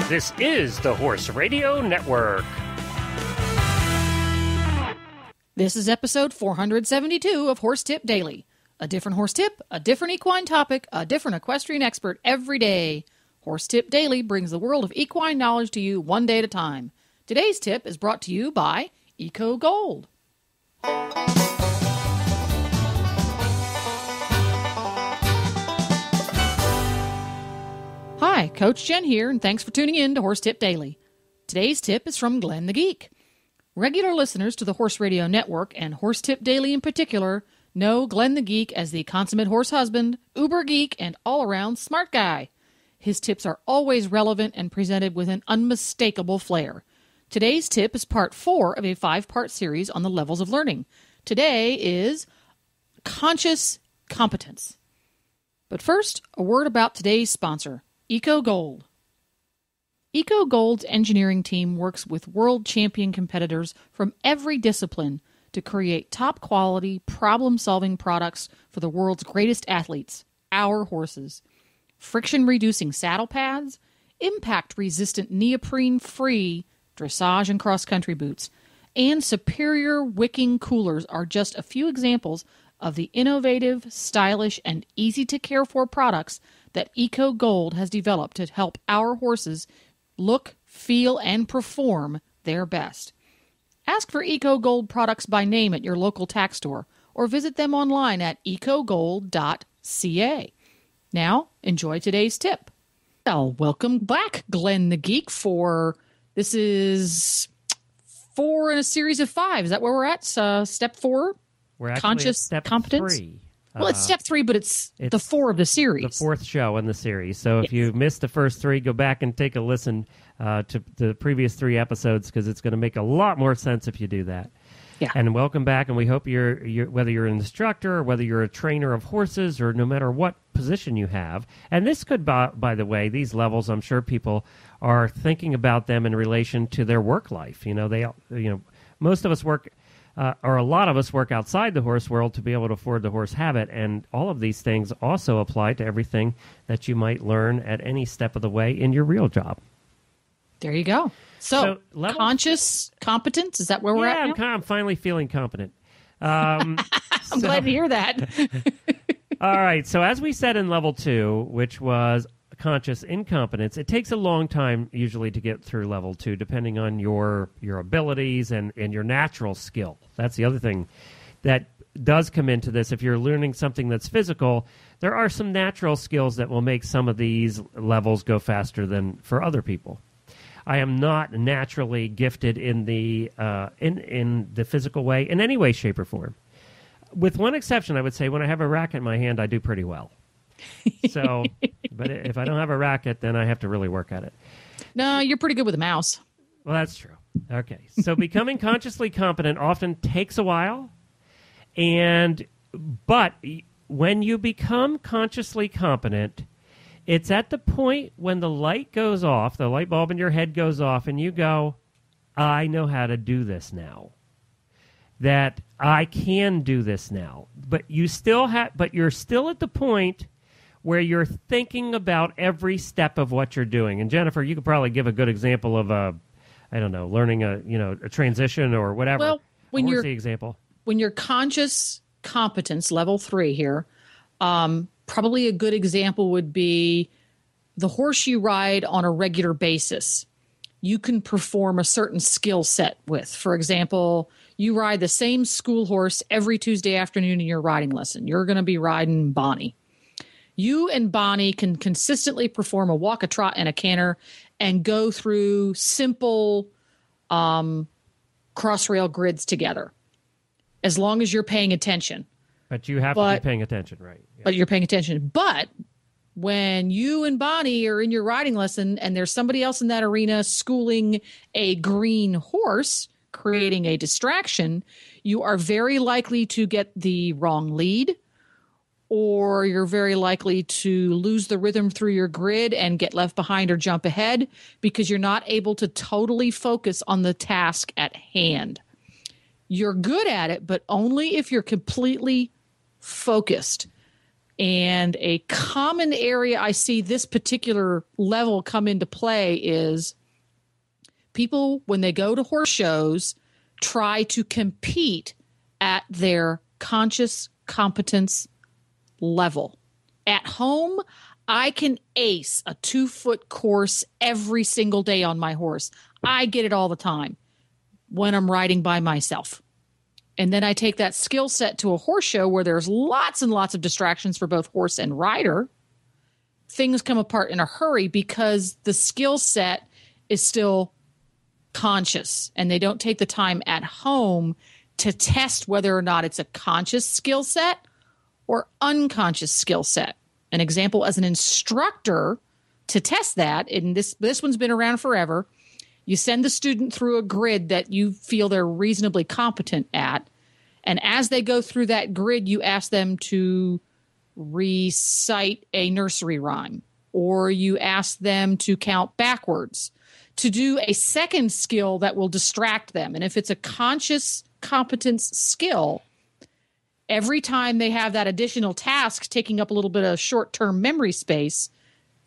This is the Horse Radio Network. This is episode 472 of Horse Tip Daily. A different horse tip, a different equine topic, a different equestrian expert every day. Horse Tip Daily brings the world of equine knowledge to you one day at a time. Today's tip is brought to you by Eco Gold. Hi, Coach Jen here, and thanks for tuning in to Horse Tip Daily. Today's tip is from Glenn the Geek. Regular listeners to the Horse Radio Network, and Horse Tip Daily in particular, know Glenn the Geek as the consummate horse husband, uber geek, and all-around smart guy. His tips are always relevant and presented with an unmistakable flair. Today's tip is part 4 of a 5-part series on the levels of learning. Today is conscious competence. But first, a word about today's sponsor, Eco Gold. Eco Gold's engineering team works with world champion competitors from every discipline to create top-quality, problem-solving products for the world's greatest athletes, our horses. Friction-reducing saddle pads, impact-resistant neoprene-free dressage and cross-country boots, and superior wicking coolers are just a few examples of the innovative, stylish, and easy-to-care-for products that Eco Gold has developed to help our horses look, feel, and perform their best. Ask for Eco Gold products by name at your local tack store or visit them online at ecogold.ca. Now, enjoy today's tip. Well, welcome back, Glenn the Geek, this is 4 in a series of 5. Is that where we're at? Step 4? We're actually conscious at step competence? 3. Well, it's step 3, but it's the 4 of the series. The 4th show in the series. So if you missed the first 3, go back and take a listen to the previous 3 episodes because it's going to make a lot more sense if you do that. Yeah. And welcome back, and we hope you're whether you're an instructor or whether you're a trainer of horses or no matter what position you have. And this could, by the way, these levels, I'm sure people are thinking about them in relation to their work life. Most of us work. Or a lot of us work outside the horse world to be able to afford the horse habit, and all of these things also apply to everything that you might learn at any step of the way in your real job. There you go. So conscious competence, is that where we're at now? I'm finally feeling competent. I'm glad to hear that. All right, so as we said in level 2, which was conscious incompetence, it takes a long time usually to get through level 2, depending on your abilities and your natural skill. That's the other thing that does come into this. If you're learning something that's physical, there are some natural skills that will make some of these levels go faster than for other people. I am not naturally gifted in the in the physical way in any way, shape, or form. With one exception, I would say when I have a racket in my hand, I do pretty well. So, but if I don't have a racket, then I have to really work at it. No, you're pretty good with a mouse. Well, that's true. Okay. So becoming consciously competent often takes a while. But when you become consciously competent, it's at the point when the light goes off, the light bulb in your head goes off, and you go, I know how to do this now. That I can do this now. But you're still at the point where you're thinking about every step of what you're doing. And Jennifer, you could probably give a good example of learning a transition or whatever. Well, what's the example? When you're conscious competence, level 3 here, probably a good example would be the horse you ride on a regular basis. You can perform a certain skill set with. For example, you ride the same school horse every Tuesday afternoon in your riding lesson. You're going to be riding Bonnie. You and Bonnie can consistently perform a walk, a trot, and a canter and go through simple cross-rail grids together as long as you're paying attention. But you have to be paying attention, right? Yeah. But you're paying attention. But when you and Bonnie are in your riding lesson and there's somebody else in that arena schooling a green horse, creating a distraction, you are very likely to get the wrong lead, or you're very likely to lose the rhythm through your grid and get left behind or jump ahead because you're not able to totally focus on the task at hand. You're good at it, but only if you're completely focused. And a common area I see this particular level come into play is people, when they go to horse shows, try to compete at their conscious competence level. At home, I can ace a 2-foot course every single day on my horse. I get it all the time when I'm riding by myself. And then I take that skill set to a horse show where there's lots and lots of distractions for both horse and rider. Things come apart in a hurry because the skill set is still conscious, and they don't take the time at home to test whether or not it's a conscious skill set or unconscious skill set. An example, as an instructor, to test that, and this one's been around forever, you send the student through a grid that you feel they're reasonably competent at, and as they go through that grid, you ask them to recite a nursery rhyme, or you ask them to count backwards, to do a second skill that will distract them. And if it's a conscious competence skill, every time they have that additional task taking up a little bit of short-term memory space,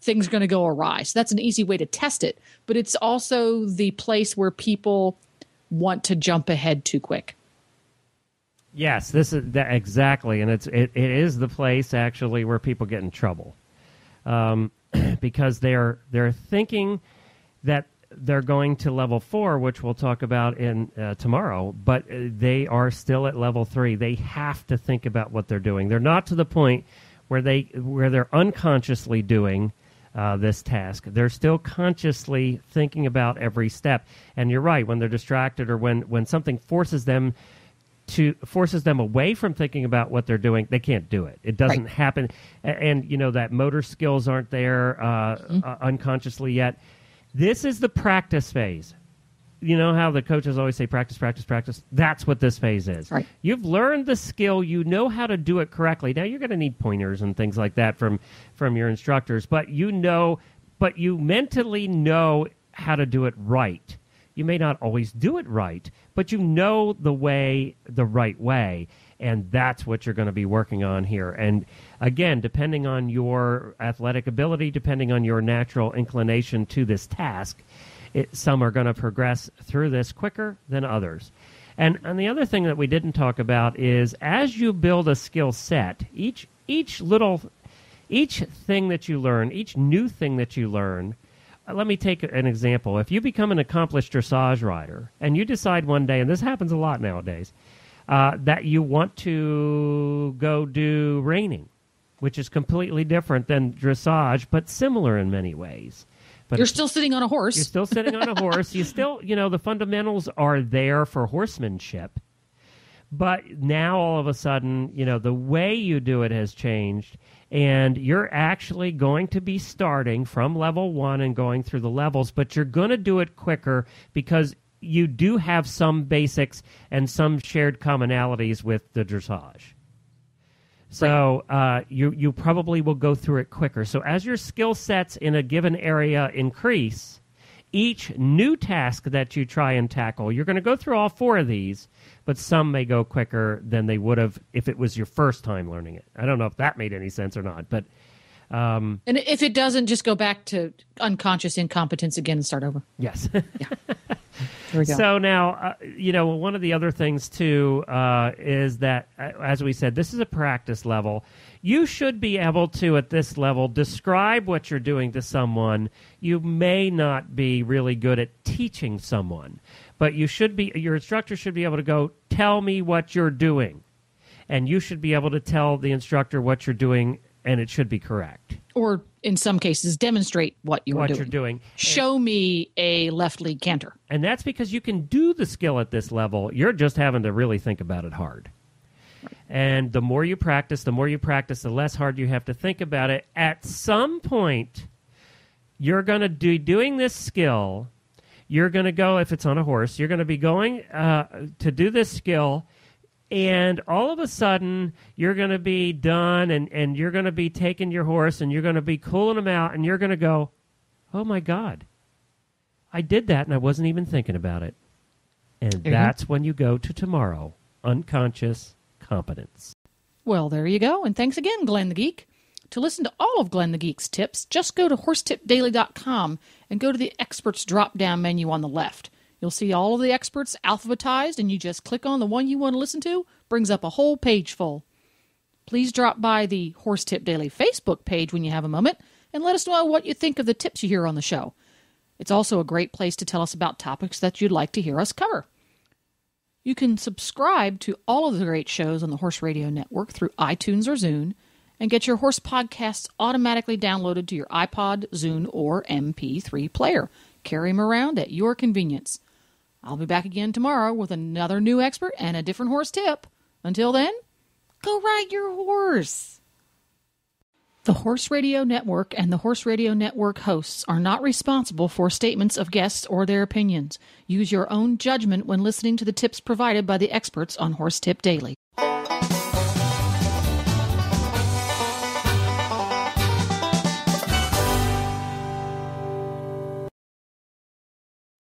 things are going to go awry. So that's an easy way to test it. But it's also the place where people want to jump ahead too quick. Yes, this is exactly, and it is the place actually where people get in trouble, because they're thinking that they're going to level 4, which we'll talk about in tomorrow, but they are still at level 3. They have to think about what they're doing. They're not to the point where they're unconsciously doing this task. They're still consciously thinking about every step. And you're right, when they're distracted or when something forces them away from thinking about what they're doing, they can't do it. It doesn't happen. And that motor skills aren't there unconsciously yet. This is the practice phase. You know how the coaches always say practice, practice, practice? That's what this phase is. Right. You've learned the skill. You know how to do it correctly. Now, you're going to need pointers and things like that from your instructors, but you mentally know how to do it right. You may not always do it right, but you know the right way, and that's what you're going to be working on here. And again, depending on your athletic ability, depending on your natural inclination to this task, some are going to progress through this quicker than others. And the other thing that we didn't talk about is as you build a skill set, each thing that you learn, each new thing that you learn. Let me take an example. If you become an accomplished dressage rider and you decide one day, and this happens a lot nowadays, that you want to go do reining, which is completely different than dressage, but similar in many ways. But you're still sitting on a horse. You're still sitting on a horse. You still, the fundamentals are there for horsemanship. But now all of a sudden, the way you do it has changed. And you're actually going to be starting from level 1 and going through the levels, but you're going to do it quicker because you do have some basics and some shared commonalities with the dressage. So you probably will go through it quicker. So as your skill sets in a given area increase, each new task that you try and tackle, you're going to go through all 4 of these, but some may go quicker than they would have if it was your first time learning it. I don't know if that made any sense or not, but and if it doesn't, just go back to unconscious incompetence again and start over. Yes. Yeah. There we go. So now, one of the other things too is that, as we said, this is a practice level. You should be able to, at this level, describe what you're doing to someone. You may not be really good at teaching someone, but your instructor should be able to go, tell me what you're doing. And you should be able to tell the instructor what you're doing, and it should be correct. Or in some cases, demonstrate what you're doing. Show me a left lead canter. And that's because you can do the skill at this level. You're just having to really think about it hard. Right. And the more you practice, the less hard you have to think about it. At some point, you're going to be doing this skill. You're going to go, if it's on a horse, you're going to be going to do this skill. And all of a sudden, you're going to be done, and you're going to be taking your horse, and you're going to be cooling him out, and you're going to go, oh, my God, I did that, and I wasn't even thinking about it. And that's when you go to tomorrow, unconscious competence. Well, there you go. And thanks again, Glenn the Geek. To listen to all of Glenn the Geek's tips, just go to horsetipdaily.com and go to the experts drop-down menu on the left. You'll see all of the experts alphabetized, and you just click on the one you want to listen to. Brings up a whole page full. Please drop by the Horse Tip Daily Facebook page when you have a moment, and let us know what you think of the tips you hear on the show. It's also a great place to tell us about topics that you'd like to hear us cover. You can subscribe to all of the great shows on the Horse Radio Network through iTunes or Zune, and get your horse podcasts automatically downloaded to your iPod, Zune, or MP3 player. Carry them around at your convenience. I'll be back again tomorrow with another new expert and a different horse tip. Until then, go ride your horse. The Horse Radio Network and the Horse Radio Network hosts are not responsible for statements of guests or their opinions. Use your own judgment when listening to the tips provided by the experts on Horse Tip Daily.